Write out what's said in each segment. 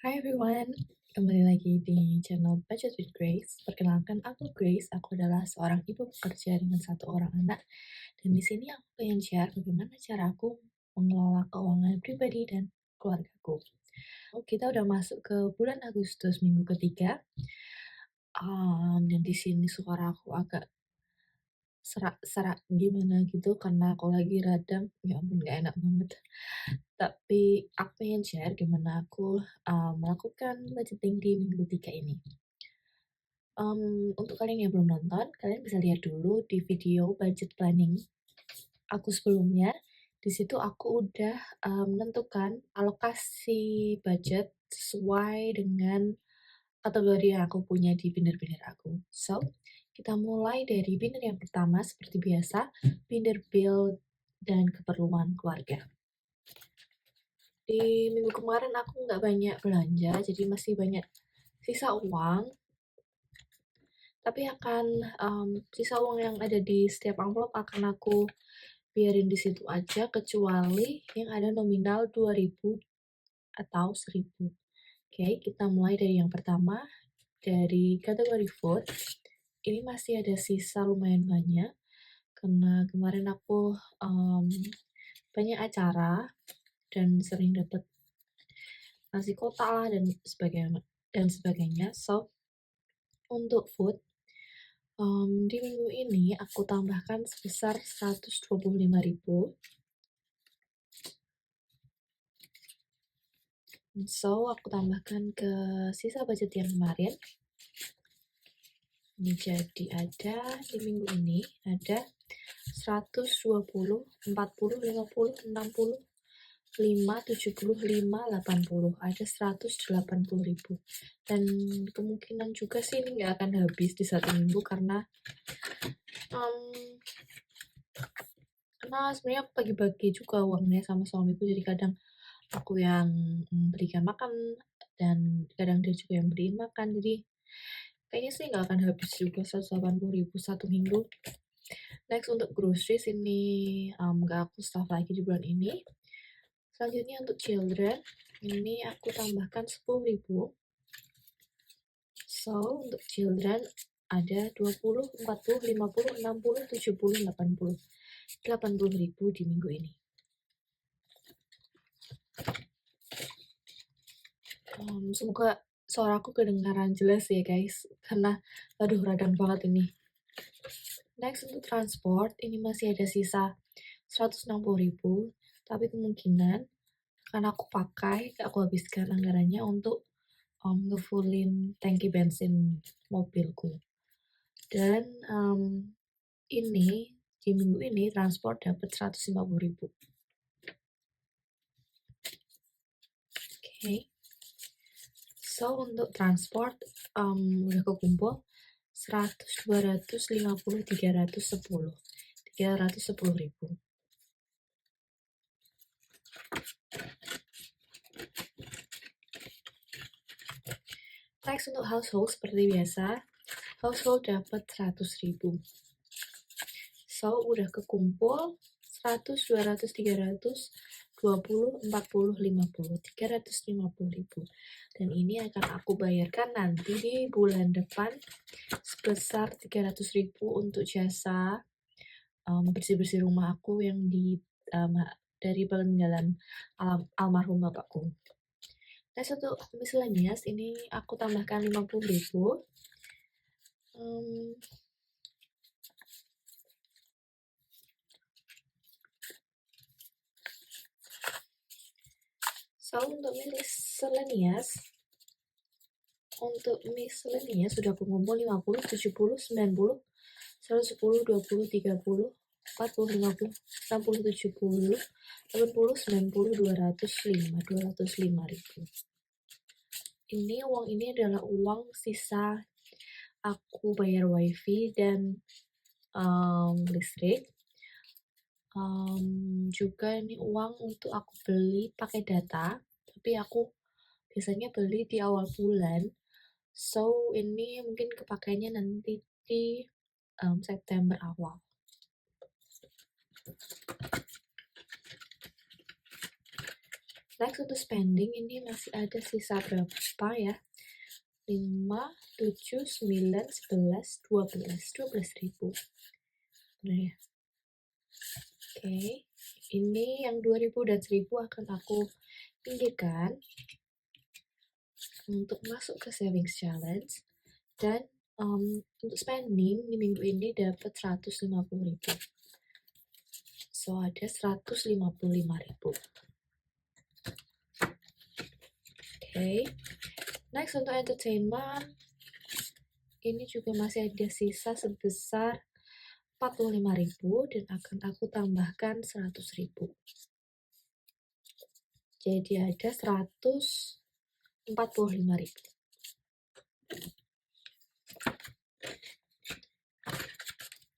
Hai everyone, kembali lagi di channel Budget with Grace. Perkenalkan, aku Grace. Aku adalah seorang ibu bekerja dengan satu orang anak. Dan di sini aku pengen share bagaimana cara aku mengelola keuangan pribadi dan keluargaku. Kita udah masuk ke bulan Agustus minggu ketiga. Dan di sini suara aku agak serak-serak gimana gitu karena aku lagi radang. Ya ampun, gak enak banget. Tapi aku pengen share gimana aku melakukan budgeting di minggu 3 ini. Untuk kalian yang belum nonton, kalian bisa lihat dulu di video budget planning aku sebelumnya. Di situ aku udah menentukan alokasi budget sesuai dengan kategori yang aku punya di binder-binder aku. So, kita mulai dari binder yang pertama seperti biasa, binder bill dan keperluan keluarga. Di minggu kemarin aku nggak banyak belanja, jadi masih banyak sisa uang. Tapi sisa uang yang ada di setiap amplop akan aku biarin di situ aja, kecuali yang ada nominal 2.000 atau 1.000. Oke, kita mulai dari yang pertama, dari kategori food. Ini masih ada sisa lumayan banyak, karena kemarin aku banyak acara dan sering dapat nasi kotak lah dan sebagainya. So, untuk food, di minggu ini aku tambahkan sebesar 125.000. So, aku tambahkan ke sisa budget yang kemarin. Ini jadi ada di minggu ini ada 120, 40, 50, 60, 5, 75, 80. Ada 180.000. Dan kemungkinan juga sih ini nggak akan habis di satu minggu karena sebenarnya aku bagi-bagi juga uangnya sama suamiku, jadi kadang aku yang berikan makan dan kadang dia juga yang beliin makan, jadi kayaknya sih nggak akan habis juga 180.000 satu minggu. Next, untuk groceries ini nggak aku staff lagi di bulan ini. Selanjutnya untuk children, ini aku tambahkan 10.000. So, untuk children ada 20, 40, 50, 60, 70, 80. 80.000 di minggu ini. Semoga suaraku kedengaran jelas ya guys, karena aduh radang banget ini. Next, untuk transport, ini masih ada sisa 160.000, tapi kemungkinan akan aku pakai, aku habiskan anggarannya untuk ngefullin tangki bensin mobilku. Dan ini di minggu ini transport dapat 150.000. Oke. So, untuk transport udah kekumpul 100, 200, 50, 310. 310.000. Next, untuk household seperti biasa, household dapat 100.000. So, udah kekumpul 100, 200, 300, 20, 40, 50, 350.000. Dan ini akan aku bayarkan nanti di bulan depan sebesar 300.000 untuk jasa bersih-bersih rumah aku yang dari peninggalan almarhum bapakku. Nah, untuk miscellaneous ini aku tambahkan 50.000. So, untuk miscellaneous sudah aku ngumpul 50, 70, 90, 110, 20, 30, 40, 50, 60, 70, 80, 90, 205.000. Uang ini adalah uang sisa aku bayar wifi dan listrik. Juga ini uang untuk aku beli pakai data, tapi aku biasanya beli di awal bulan. So, ini mungkin kepakainya nanti di September awal. Next untuk spending ini masih ada sisa berapa ya? 5, 7, 9, 11, 12 ribu. Benar ya? Oke, ini yang 2000 dan 1000 akan aku pinggirkan untuk masuk ke savings challenge. Dan untuk spending di minggu ini dapat 150.000. So ada 155.000. Oke. Next untuk entertainment ini juga masih ada sisa sebesar 45.000 dan akan aku tambahkan 100.000. Jadi ada 145.000.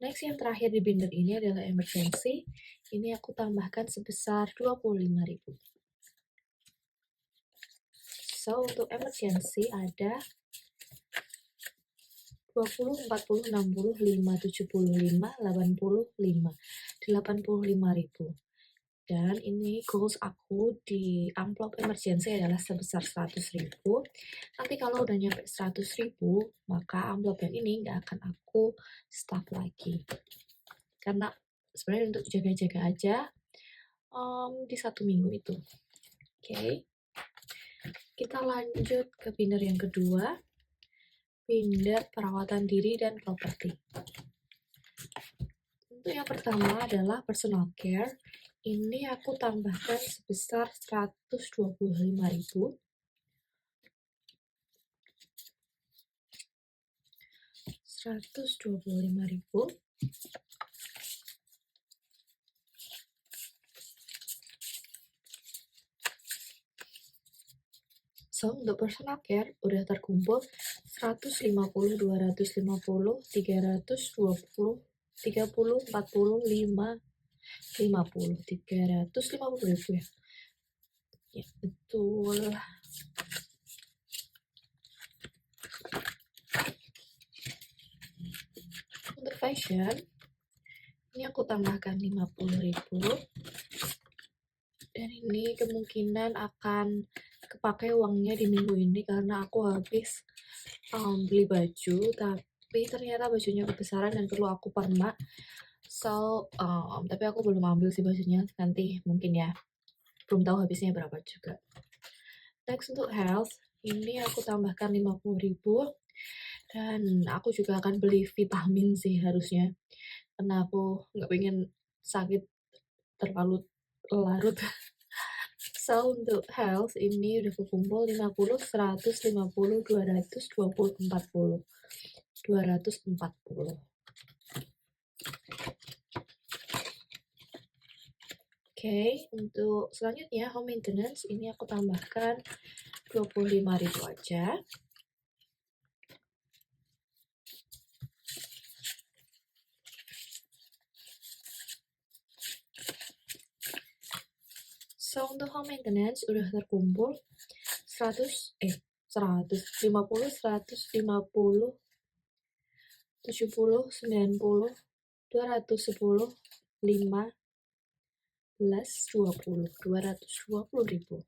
Next yang terakhir di binder ini adalah emergency. Ini aku tambahkan sebesar 25.000. So untuk emergency ada 20, 40, 60, 5, 75, 85, 85.000. Dan ini goals aku di amplop emergency adalah sebesar 100.000. Nanti kalau udah nyampe 100.000, maka amplop yang ini nggak akan aku stop lagi. Karena sebenarnya untuk jaga-jaga aja di 1 minggu itu. Oke. Kita lanjut ke binder yang kedua. Binder perawatan diri dan properti. Untuk yang pertama adalah personal care. Ini aku tambahkan sebesar 125.000. 125.000. So, untuk personal care udah terkumpul 150, 250, 320, 30, 40, 5, 50, 350.000 ya. Ya, betul. Untuk fashion, ini aku tambahkan 50.000. Dan ini kemungkinan akan kepake uangnya di minggu ini karena aku habis beli baju, tapi ternyata bajunya kebesaran dan perlu aku permak. So, tapi aku belum ambil sih bajunya, nanti mungkin ya. Belum tahu habisnya berapa juga. Next untuk health, ini aku tambahkan 50.000. Dan aku juga akan beli vitamin sih harusnya. Karena aku nggak pengen sakit terlalu larut. So, untuk health ini udah kekumpul 50, 100, 50, 200, 20, 40. 240. Oke, untuk selanjutnya home maintenance ini aku tambahkan 25.000 aja. So, untuk home maintenance udah terkumpul 150, 150, 70, 90, 210, 5, 20, 220.000.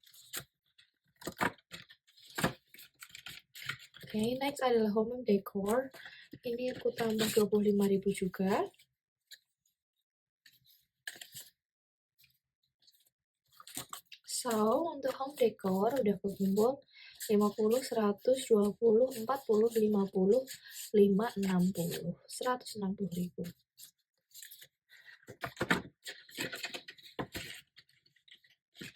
Oke, next adalah home decor. Ini aku tambah 25.000 juga. So, untuk home decor udah kekumpul 50, 100, 20, 40, 50, 5, 60. 160.000.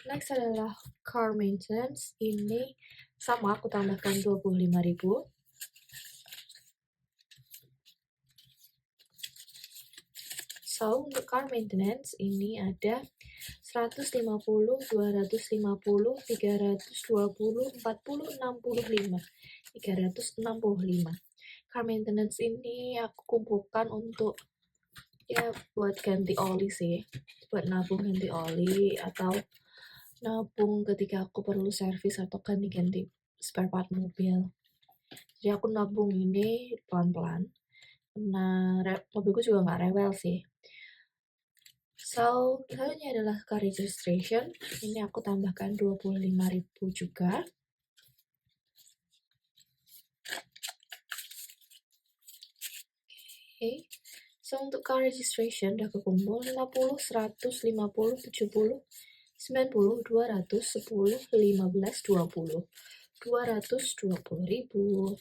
Next adalah car maintenance. Ini sama aku tambahkan 25.000. So, untuk car maintenance ini ada 150, 250, 320, 40, 65. 365. Car maintenance ini aku kumpulkan untuk ya buat ganti oli sih. Buat nabung ganti oli atau nabung ketika aku perlu servis atau ganti-ganti spare part mobil. Jadi aku nabung ini pelan-pelan. Nah, mobilku juga nggak rewel sih. So, selanjutnya adalah car registration. Ini aku tambahkan 25.000 juga. Oke. So, untuk car registration udah kekumpul 50, 100, 50, 70, 90, 200, 10, 15, 20. 220.000.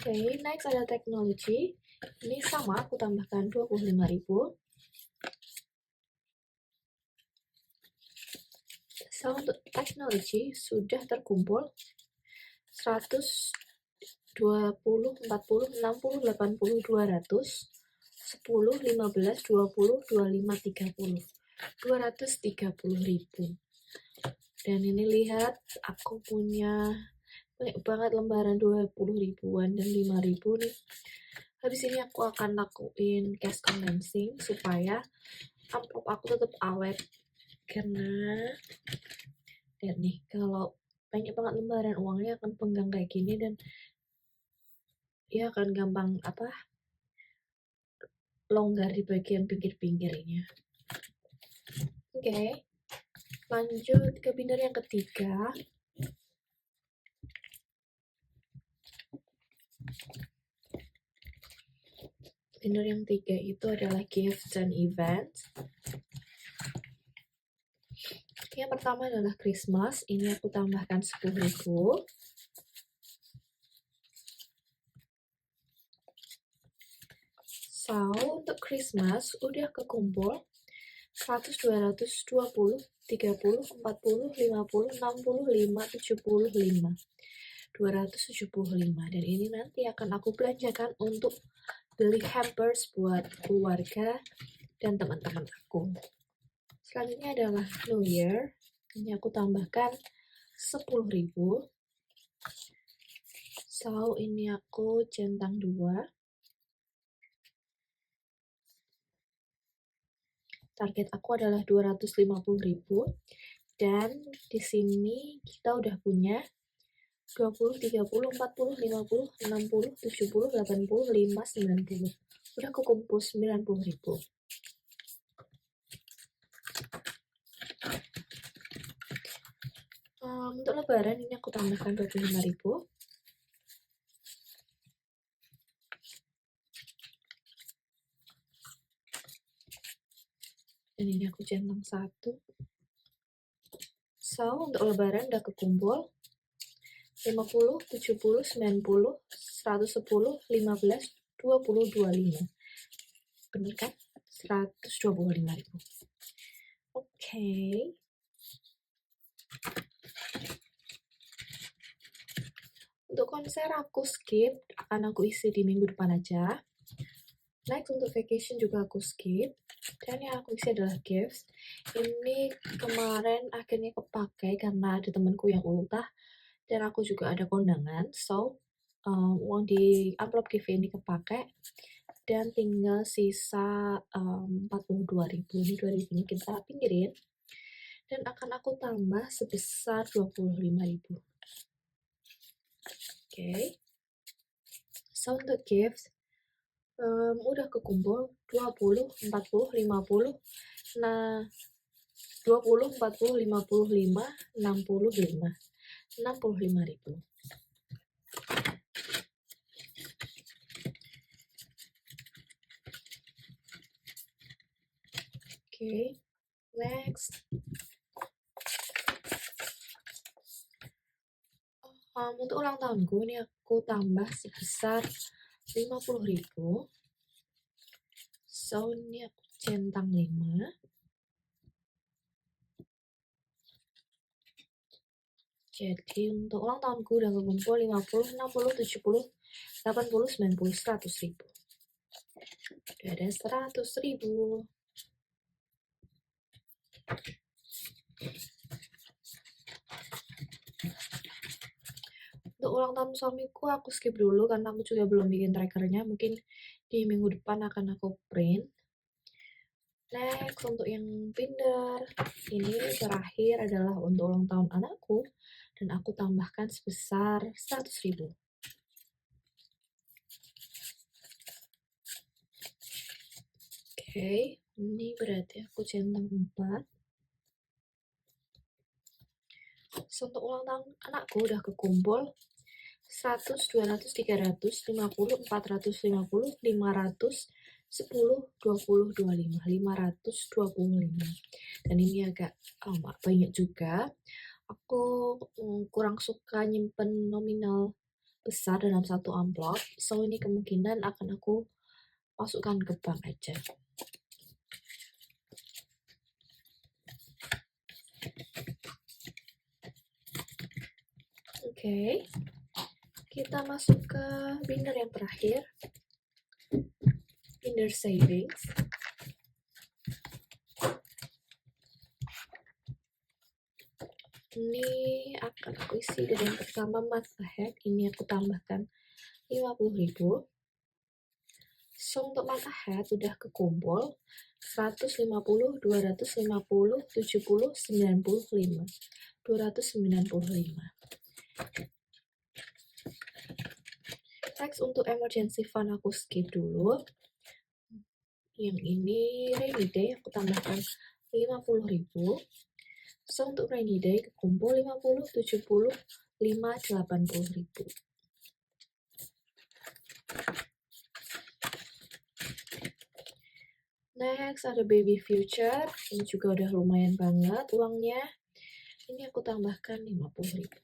Oke, next ada teknologi. Ini sama, aku tambahkan 25.000. So, untuk teknologi sudah terkumpul 100, 20, 40, 60, 80, 200, 10, 15, 20, 25, 30. 230.000. Dan ini lihat, aku punya banyak banget lembaran 20 ribuan dan 5 ribu nih. Habis ini aku akan lakuin cash condensing supaya amplop aku tetap awet. Karena lihat nih, kalau banyak banget lembaran uangnya akan penggang kayak gini dan dia akan gampang longgar di bagian pinggir-pinggirnya. Oke, lanjut ke binder yang ketiga. Binder yang ketiga itu adalah gifts and events. Yang pertama adalah Christmas. Ini aku tambahkan 10.000. So, untuk Christmas udah kekumpul 100, 200, 20, 30, 40, 50, 65, 75. 275. Dan ini nanti akan aku belanjakan untuk beli hampers buat keluarga dan teman-teman aku. Selanjutnya adalah New Year. Ini aku tambahkan 10.000. So, ini aku centang 2. Target aku adalah 250.000. Dan di sini kita udah punya 20, 30, 40, 50, 60, 70, 80, 5, 90. Udah kekumpul 90.000. Untuk lebaran ini aku tambahkan 25.000. Dan ini aku centang 1. So, untuk lebaran udah kekumpul 50, 70, 90, 110, 15, 20, 25. Bener kan? 125.000. Oke. Untuk konser aku skip, akan aku isi di minggu depan aja. Next, untuk vacation juga aku skip. Dan yang aku isi adalah gifts. Ini kemarin akhirnya kepakai karena ada temanku yang ultah dan aku juga ada kondangan. So, uang di amplop gift ini kepakai dan tinggal sisa 42.000. Ini 2.000 ini kita pinggirin dan akan aku tambah sebesar 25.000. Oke. So, untuk gifts udah kekumpul 20, 40, 50. Nah, 20, 40, 55, 65. 65.000. Oke, next. Untuk ulang tahunku ini aku tambah sebesar 50.000. So, ini aku centang 5. Jadi untuk ulang tahunku udah kekumpul 50, 60, 70, 80, 90, 100.000. Udah ada 100.000. Untuk ulang tahun suamiku aku skip dulu karena aku juga belum bikin trackernya. Mungkin di minggu depan akan aku print. Next, untuk yang binder ini terakhir adalah untuk ulang tahun anakku dan aku tambahkan sebesar 100.000. Oke, ini berarti aku centang 4. So, untuk ulang tahun anakku udah kekumpul 100, 200, 300, 50, 450, 500, 10, 20, 25, 525. Dan ini agak banyak juga. Aku kurang suka nyimpen nominal besar dalam satu amplop, so ini kemungkinan akan aku masukkan ke bank aja. Oke, kita masuk ke binder yang terakhir, binder savings. Ini akan aku isi dari yang pertama month ahead, ini aku tambahkan 50.000. So, untuk month ahead udah kekumpul 150, 250, 70, 95, 295. Next, untuk emergency fund aku skip dulu. Yang ini rainy day aku tambahkan 50.000. So, untuk rainy day kekumpul 50, 70, 5, 80.000. Next ada baby future, ini juga udah lumayan banget uangnya. Ini aku tambahkan 50.000.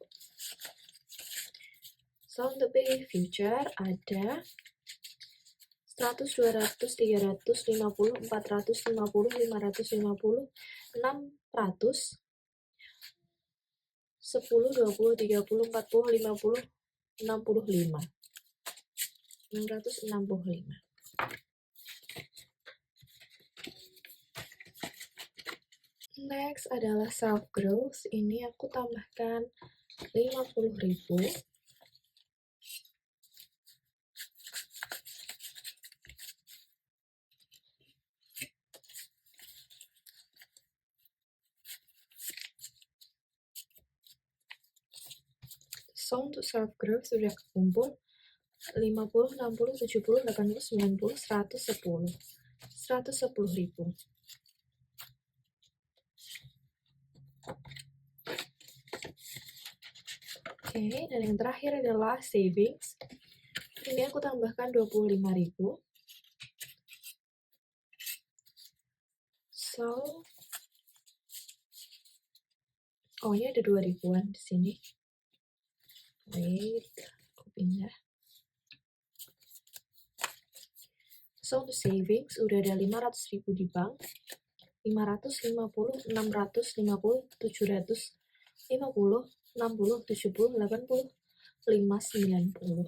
So, untuk baby future ada 100, 200, 300, 50, 450, 550, 600, 10, 20, 30, 40, 50, 65. 665. Next adalah self growth. Ini aku tambahkan 50.000. So, untuk self growth sudah kekumpul 50, 60, 70, 80, 90, 110. 110.000. Oke, dan yang terakhir adalah savings. Ini aku tambahkan 25.000. So, oh ini ada 2.000-an di sini. Wait, aku pindah. So, untuk savings udah ada 500.000 di bank. 550, 650, 750, 60, 70, 80, 5, 90, 790.000.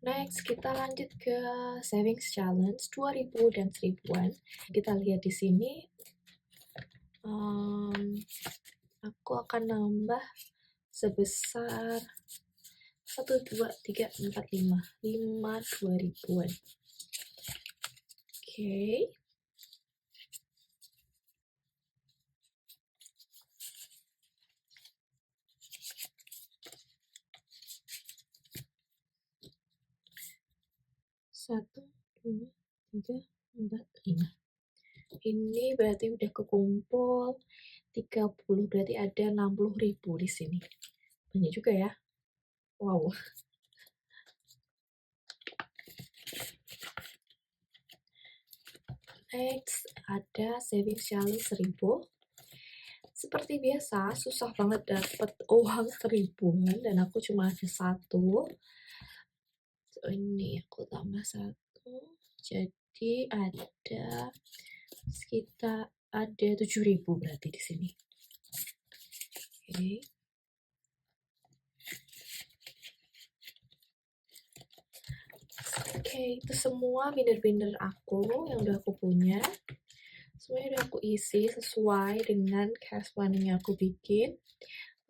Next, kita lanjut ke savings challenge 2.000 dan 1.000-an. Kita lihat di sini. Aku akan nambah sebesar 1, 2, 3, 4, 5. 5 2.000-an. Oke. Satu, 2, 3, 4, 5. Ini berarti udah kekumpul 30, berarti ada 60.000 di sini. Banyak juga ya. Wow. Next, ada saving challenge 1.000. Seperti biasa, susah banget dapet uang 1.000-an dan aku cuma ada 1. So, ini aku tambah 1. Jadi ada sekitar ada 7.000 berarti di sini. Oke. Oke, itu semua binder-binder aku yang udah aku punya. Semuanya udah aku isi sesuai dengan cash planning yang aku bikin.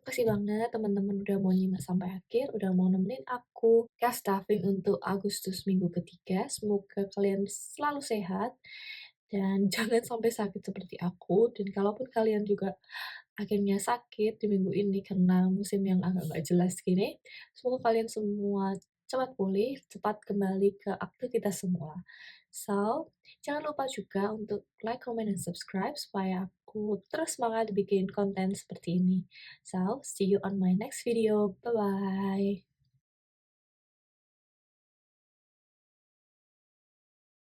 Makasih banget teman-teman udah mau nyimak sampai akhir, udah mau nemenin aku cash stuffing untuk Agustus minggu ketiga. Semoga kalian selalu sehat dan jangan sampai sakit seperti aku. Dan kalaupun kalian juga akhirnya sakit di minggu ini karena musim yang agak nggak jelas gini. Semoga kalian semua cepat pulih, cepat kembali ke aktivitas semula. So, jangan lupa juga untuk like, comment, dan subscribe supaya aku terus semangat bikin konten seperti ini. So, see you on my next video. Bye-bye.